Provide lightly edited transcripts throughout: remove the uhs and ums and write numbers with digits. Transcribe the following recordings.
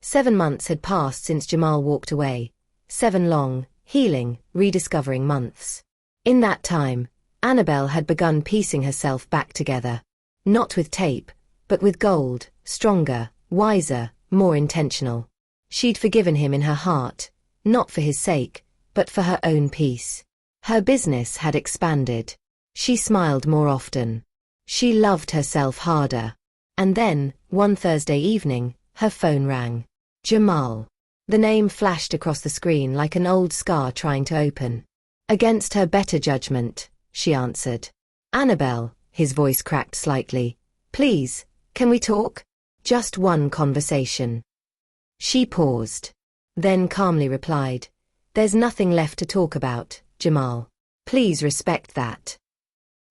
7 months had passed since Jamal walked away. 7 long, healing, rediscovering months. In that time, Annabel had begun piecing herself back together. Not with tape, but with gold, stronger, wiser, more intentional. She'd forgiven him in her heart, not for his sake, but for her own peace. Her business had expanded. She smiled more often. She loved herself harder. And then, one Thursday evening, her phone rang. Jamal. The name flashed across the screen like an old scar trying to open. Against her better judgment, she answered. Annabel, his voice cracked slightly. Please, can we talk? Just one conversation. She paused. Then calmly replied, There's nothing left to talk about, Jamal. Please respect that.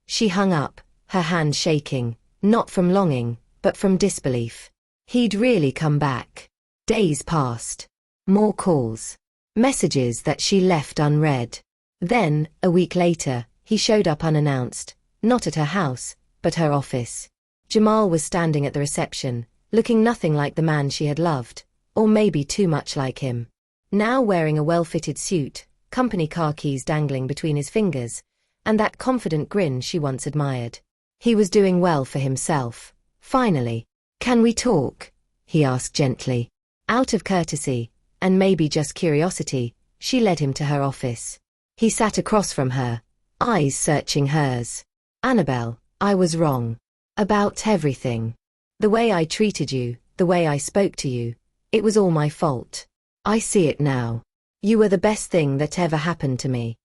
She hung up, her hand shaking, not from longing, but from disbelief. He'd really come back. Days passed. More calls. Messages that she left unread. Then, a week later, he showed up unannounced, not at her house, but her office. Jamal was standing at the reception, looking nothing like the man she had loved, or maybe too much like him. Now wearing a well-fitted suit, company car keys dangling between his fingers, and that confident grin she once admired. He was doing well for himself. Finally. Can we talk? He asked gently. Out of courtesy, and maybe just curiosity, she led him to her office. He sat across from her, eyes searching hers. Annabel, I was wrong. About everything. The way I treated you, the way I spoke to you, it was all my fault. I see it now. You were the best thing that ever happened to me.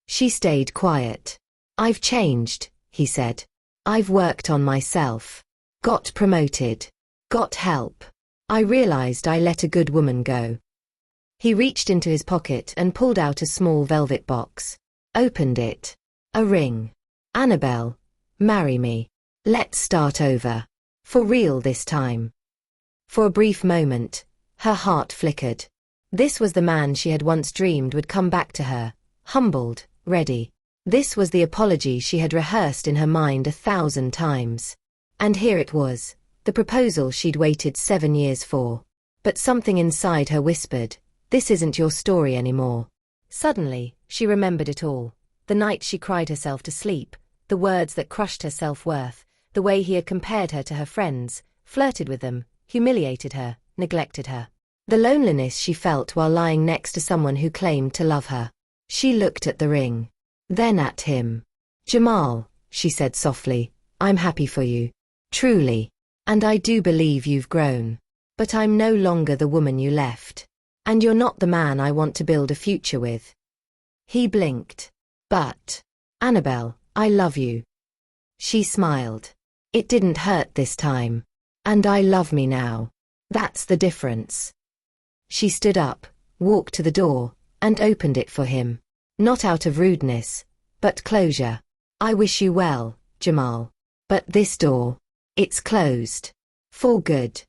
She stayed quiet. I've changed, he said. I've worked on myself. Got promoted. Got help. I realized I let a good woman go. He reached into his pocket and pulled out a small velvet box. Opened it. A ring. Annabel, marry me. Let's start over. For real this time. For a brief moment, her heart flickered. This was the man she had once dreamed would come back to her, humbled, ready. This was the apology she had rehearsed in her mind 1,000 times. And here it was, the proposal she'd waited 7 years for. But something inside her whispered, this isn't your story anymore. Suddenly, she remembered it all. The night she cried herself to sleep, the words that crushed her self-worth, the way he had compared her to her friends, flirted with them, humiliated her, neglected her. The loneliness she felt while lying next to someone who claimed to love her. She looked at the ring. Then at him. Jamal, she said softly, I'm happy for you. Truly. And I do believe you've grown. But I'm no longer the woman you left. And you're not the man I want to build a future with. He blinked. But, Annabel, I love you. She smiled. It didn't hurt this time. And I love me now. That's the difference. She stood up, walked to the door, and opened it for him. Not out of rudeness, but closure. I wish you well, Jamal. But this door, it's closed. For good.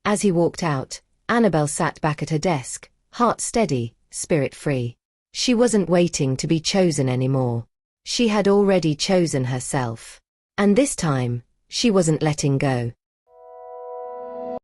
As he walked out, Annabel sat back at her desk, heart steady, spirit free. She wasn't waiting to be chosen anymore. She had already chosen herself. And this time, she wasn't letting go.